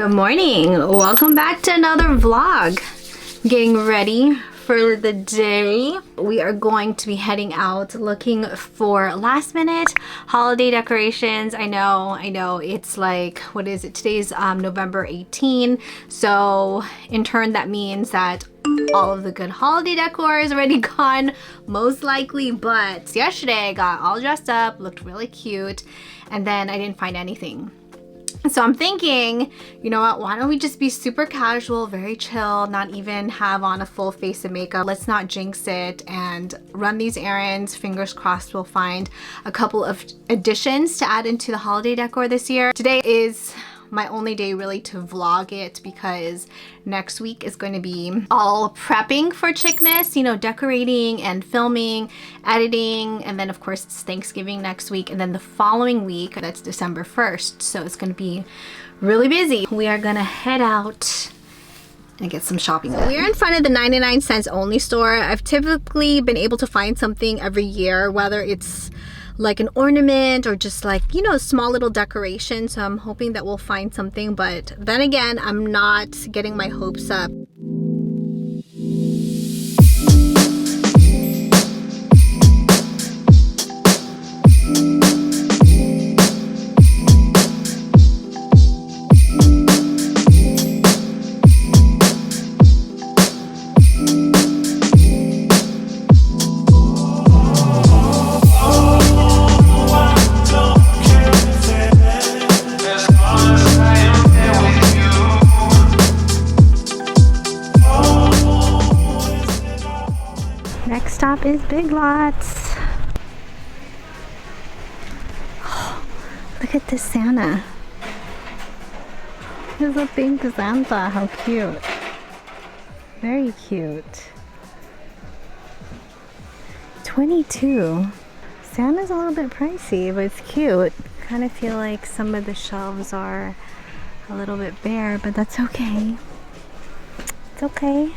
Good morning. Welcome back to another vlog. Getting ready for the day. We are going to be heading out looking for last minute holiday decorations. I know it's like, what is it? Today's November 18. So in turn that means that all of the good holiday decor is already gone, most likely. But yesterday I got all dressed up, looked really cute, and then I didn't find anything. So I'm thinking, you know what, why don't we just be super casual, very chill, not even have on a full face of makeup. Let's not jinx it and run these errands. Fingers crossed we'll find a couple of additions to add into the holiday decor this year. Today is my only day really to vlog it because next week is going to be all prepping for Chickmas, you know, decorating and filming, editing, and then of course it's Thanksgiving next week, and then the following week, that's December 1st, so it's going to be really busy. We are gonna head out and get some shopping. We're in front of the 99 cents only store. I've typically been able to find something every year, whether it's like an ornament or just like, you know, small little decoration. So I'm hoping that we'll find something, but then again, I'm not getting my hopes up. Next stop is Big Lots. Oh, look at this Santa. There's a pink Santa. How cute. Very cute. 22. Santa's a little bit pricey, but it's cute. Kind of feel like some of the shelves are a little bit bare, but that's okay. It's okay.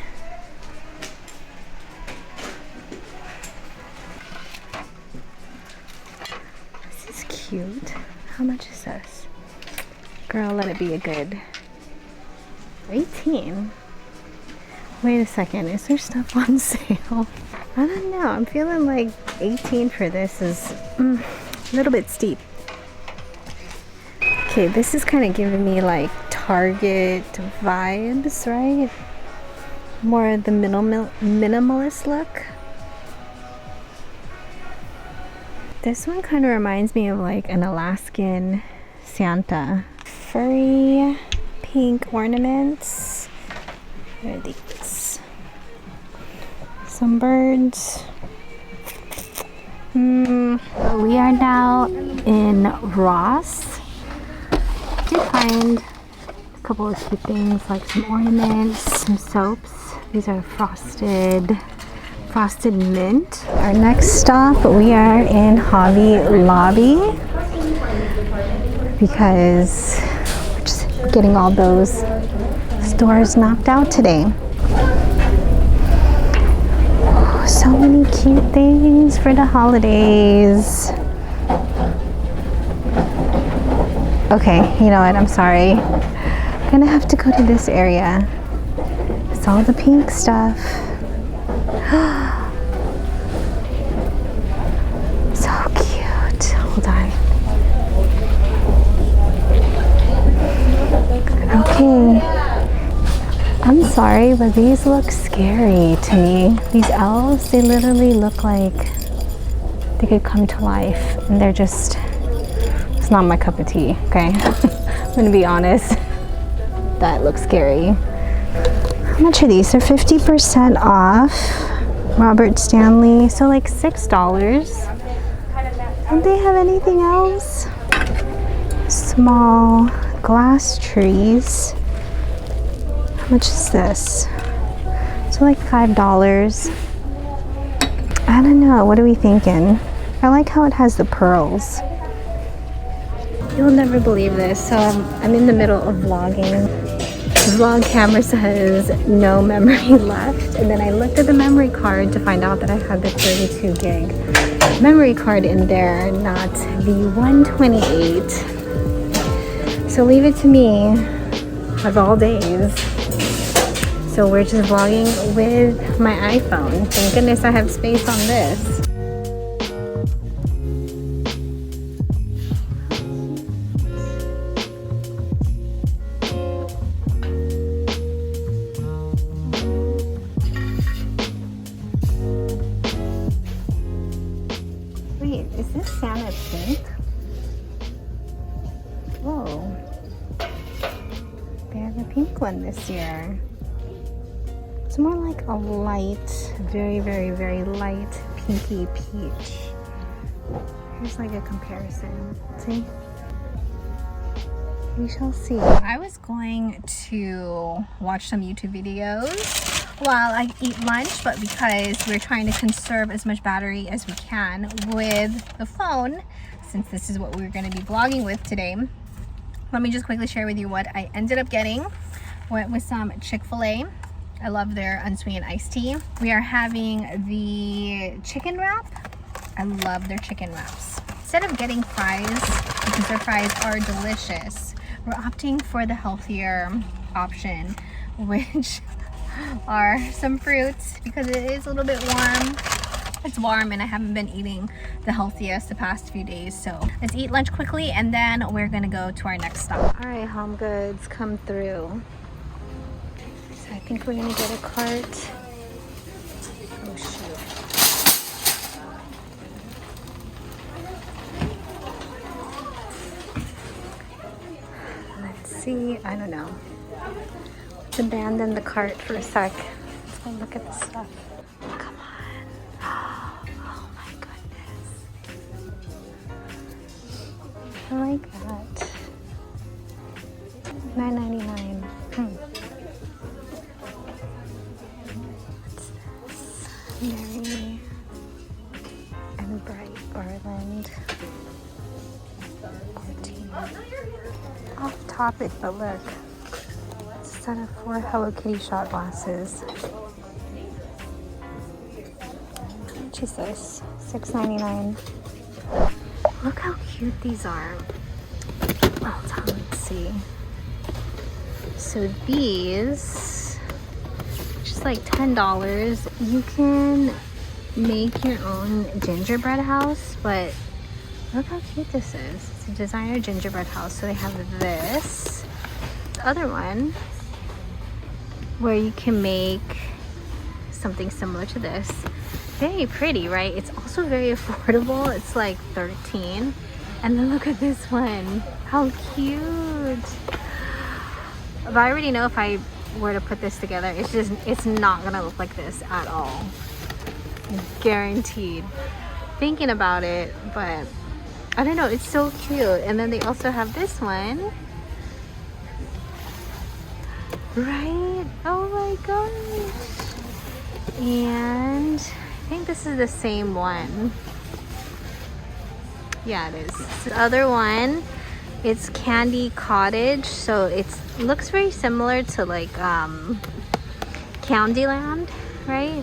Cute. How much is this? Girl, let it be a good 18. Wait a second, is there stuff on sale? I don't know, I'm feeling like 18 for this is a little bit steep. Okay, this is kind of giving me like Target vibes, right? More the minimalist look. This one kind of reminds me of like an Alaskan Santa. Furry pink ornaments. What are these? Some birds. We are now in Ross. I did find a couple of cute things like some ornaments, some soaps. These are frosted mint. Our next stop, we are in Hobby Lobby because we're just getting all those stores knocked out today. Oh, so many cute things for the holidays. Okay, you know what, I'm sorry. I'm gonna have to go to this area. It's all the pink stuff. So cute. Hold on. Okay. I'm sorry, but these look scary to me. These elves, they literally look like they could come to life, and they're just, it's not my cup of tea, okay? I'm gonna be honest. That looks scary. How much are these? They're 50% off. Robert Stanley, so like $6. Don't they have anything else? Small glass trees. How much is this? So like $5. I don't know, what are we thinking? I like how it has the pearls. You'll never believe this. So I'm in the middle of vlogging. The vlog camera says no memory left, and then I looked at the memory card to find out that I had the 32 gig memory card in there, not the 128. So leave it to me of all days. So we're just vlogging with my iPhone. Thank goodness I have space on this. Wait, is this Santa pink? Whoa. They have a pink one this year. It's more like a light, very, very, very light pinky peach. Here's like a comparison. See? We shall see. I was going to watch some YouTube videos while I eat lunch, but because we're trying to conserve as much battery as we can with the phone, since this is what we're going to be vlogging with today, let me just quickly share with you what I ended up getting. Went with some Chick-fil-A. I love their unsweetened iced tea. We are having the chicken wrap. I love their chicken wraps. Instead of getting fries, because their fries are delicious, we're opting for the healthier option, which are some fruits, because it is a little bit warm. It's warm and I haven't been eating the healthiest the past few days. So let's eat lunch quickly and then we're gonna go to our next stop. All right, Homegoods come through. So I think we're gonna get a cart. Oh shoot. Let's see, I don't know. Let's abandon the cart for a sec. Let's go look at the stuff. Come on. Oh my goodness. I like that. $9.99. What's this? Merry and bright garland. 14. Off topic, but look. Set of 4 Hello Kitty shot glasses. How much is this? $6.99. Look how cute these are. Oh, let's see. So these, just like $10. You can make your own gingerbread house, but look how cute this is. It's a designer gingerbread house. So they have this. The other one, where you can make something similar to this. Very pretty, right? It's also very affordable. It's like $13. And then look at this one. How cute. But I already know if I were to put this together, it's not gonna look like this at all. Guaranteed. Thinking about it, but I don't know, it's so cute. And then they also have this one. Right? Oh my gosh. And I think this is the same one. Yeah, it is. The other one, it's Candy Cottage. So it looks very similar to like Candyland, right?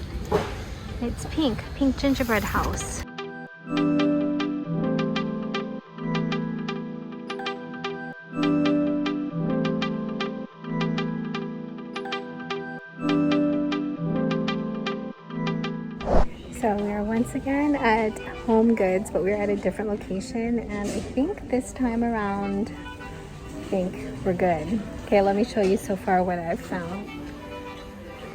It's pink gingerbread house. So we are once again at Homegoods, but we're at a different location, and I think this time around, I think we're good. Okay, let me show you so far what I've found.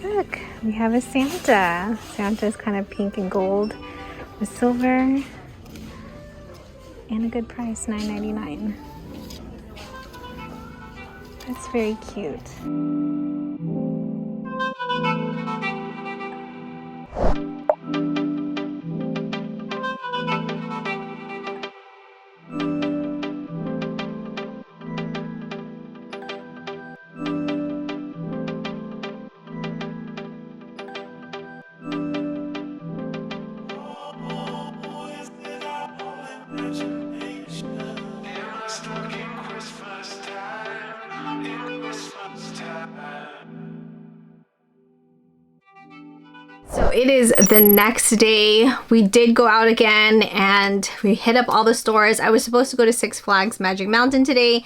Look, we have a Santa. Santa's kind of pink and gold with silver, and a good price, $9.99. That's very cute. So it is the next day. We did go out again and we hit up all the stores. I was supposed to go to Six Flags Magic Mountain today,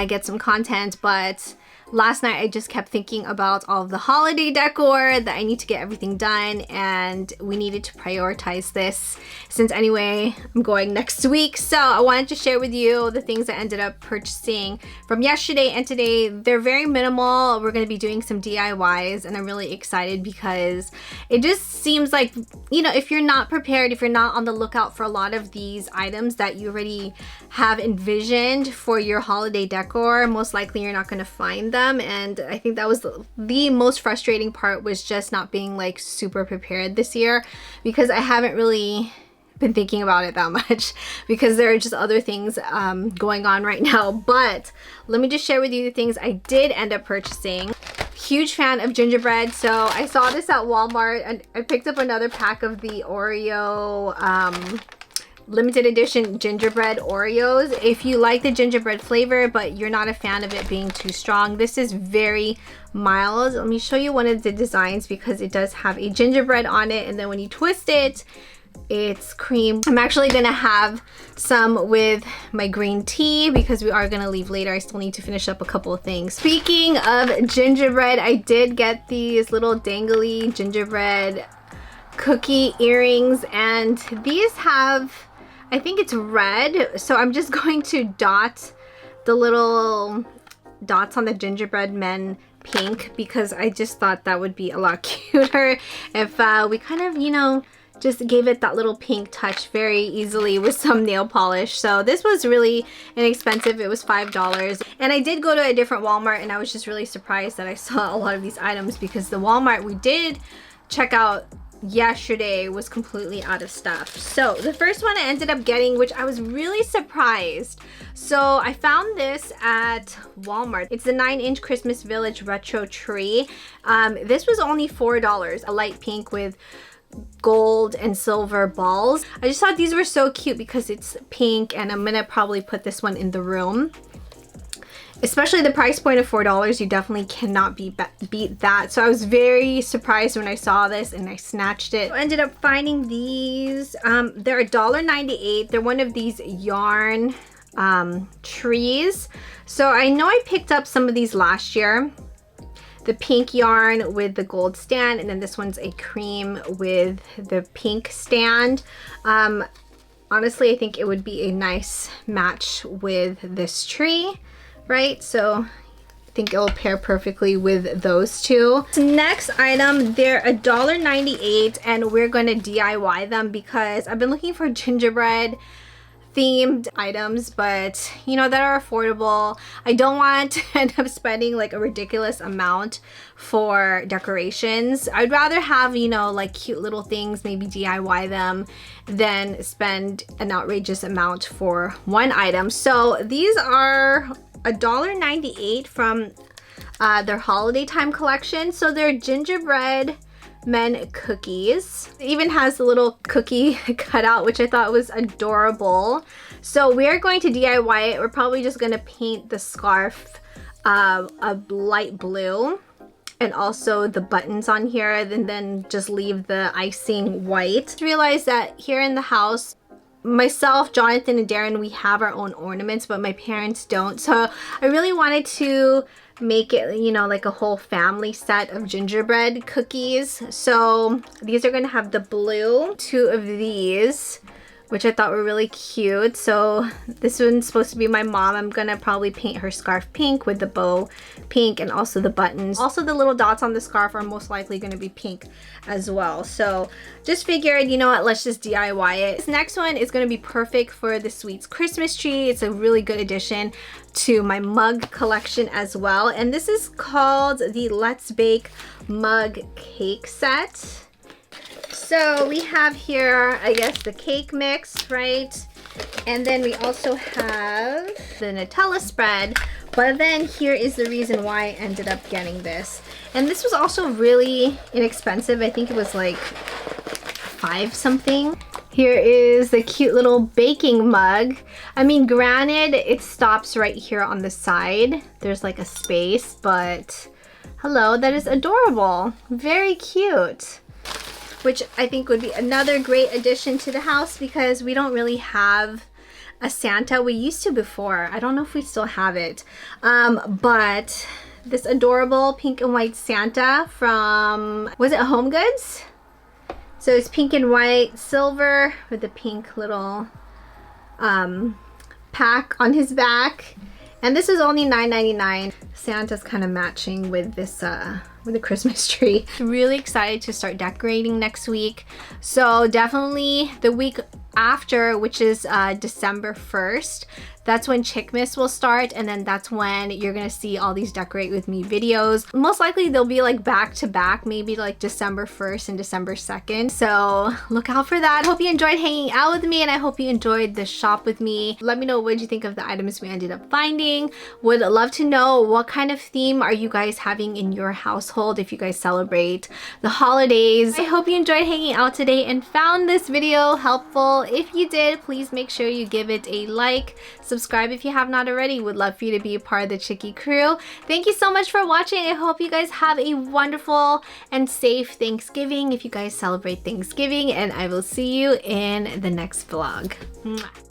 get some content, but last night I just kept thinking about all of the holiday decor that I need to get everything done, and we needed to prioritize this since anyway I'm going next week. So I wanted to share with you the things I ended up purchasing from yesterday and today. They're very minimal. We're going to be doing some DIYs, and I'm really excited because it just seems like, you know, if you're not prepared, if you're not on the lookout for a lot of these items that you already have envisioned for your holiday decor, most likely you're not going to find them. And I think that was the most frustrating part, was just not being like super prepared this year, because I haven't really been thinking about it that much because there are just other things going on right now. But let me just share with you the things I did end up purchasing. Huge fan of gingerbread, so I saw this at Walmart and I picked up another pack of the Oreo limited edition gingerbread Oreos. If you like the gingerbread flavor but you're not a fan of it being too strong, this is very mild. Let me show you one of the designs because it does have a gingerbread on it, and then when you twist it, it's cream. I'm actually gonna have some with my green tea because we are gonna leave later. I still need to finish up a couple of things. Speaking of gingerbread, I did get these little dangly gingerbread cookie earrings, and these have, I think it's red, so I'm just going to dot the little dots on the gingerbread men pink because I just thought that would be a lot cuter if we kind of, you know, just gave it that little pink touch very easily with some nail polish. So this was really inexpensive. It was $5. And I did go to a different Walmart, and I was just really surprised that I saw a lot of these items because the Walmart we did check out yesterday was completely out of stuff. So the first one I ended up getting, which I was really surprised. So I found this at Walmart. It's the 9-inch Christmas Village retro tree. This was only $4, a light pink with gold and silver balls. I just thought these were so cute because it's pink, and I'm gonna probably put this one in the room. Especially the price point of $4, you definitely cannot beat that. So I was very surprised when I saw this and I snatched it. I ended up finding these. They're $1.98. They're one of these yarn trees. So I know I picked up some of these last year. The pink yarn with the gold stand, and then this one's a cream with the pink stand. Honestly, I think it would be a nice match with this tree, right? So I think it'll pair perfectly with those two. Next item, they're $1.98, and we're gonna DIY them because I've been looking for gingerbread themed items, but you know, that are affordable. I don't want to end up spending like a ridiculous amount for decorations. I'd rather have, you know, like cute little things, maybe DIY them, than spend an outrageous amount for one item. So these are $1.98 from their holiday time collection. So they're gingerbread men cookies. It even has a little cookie cutout, which I thought was adorable. So we are going to DIY it. We're probably just going to paint the scarf a light blue, and also the buttons on here, and then just leave the icing white. I realized that here in the house, myself, Jonathan, and Darren, we have our own ornaments, but my parents don't. So I really wanted to make it, you know, like a whole family set of gingerbread cookies. So these are going to have the blue, two of these, which I thought were really cute. So this one's supposed to be my mom. I'm gonna probably paint her scarf pink with the bow pink, and also the buttons. Also the little dots on the scarf are most likely gonna be pink as well. So just figured, you know what, let's just DIY it. This next one is gonna be perfect for the Sweets Christmas tree. It's a really good addition to my mug collection as well. And this is called the Let's Bake Mug Cake Set. So we have here, I guess, the cake mix, right? And then we also have the Nutella spread. But then here is the reason why I ended up getting this. And this was also really inexpensive. I think it was like $5 something. Here is the cute little baking mug. I mean, granted, it stops right here on the side. There's like a space, but hello, that is adorable. Very cute. Which I think would be another great addition to the house because we don't really have a Santa. We used to before. I don't know if we still have it. But this adorable pink and white Santa from, was it Homegoods? So it's pink and white, silver with a pink little pack on his back. And this is only $9.99. Santa's kind of matching with this with the Christmas tree. Really excited to start decorating next week. So definitely the week after, which is December 1st, that's when Chickmas will start, and then that's when you're gonna see all these decorate with me videos. Most likely they'll be like back to back, maybe like December 1st and December 2nd. So look out for that. Hope you enjoyed hanging out with me, and I hope you enjoyed the shop with me. Let me know what you think of the items we ended up finding. Would love to know what kind of theme are you guys having in your household if you guys celebrate the holidays. I hope you enjoyed hanging out today and found this video helpful. If you did, please make sure you give it a like. Subscribe if you have not already. Would love for you to be a part of the Chicky crew. Thank you so much for watching. I hope you guys have a wonderful and safe Thanksgiving if you guys celebrate Thanksgiving, and I will see you in the next vlog. Mwah.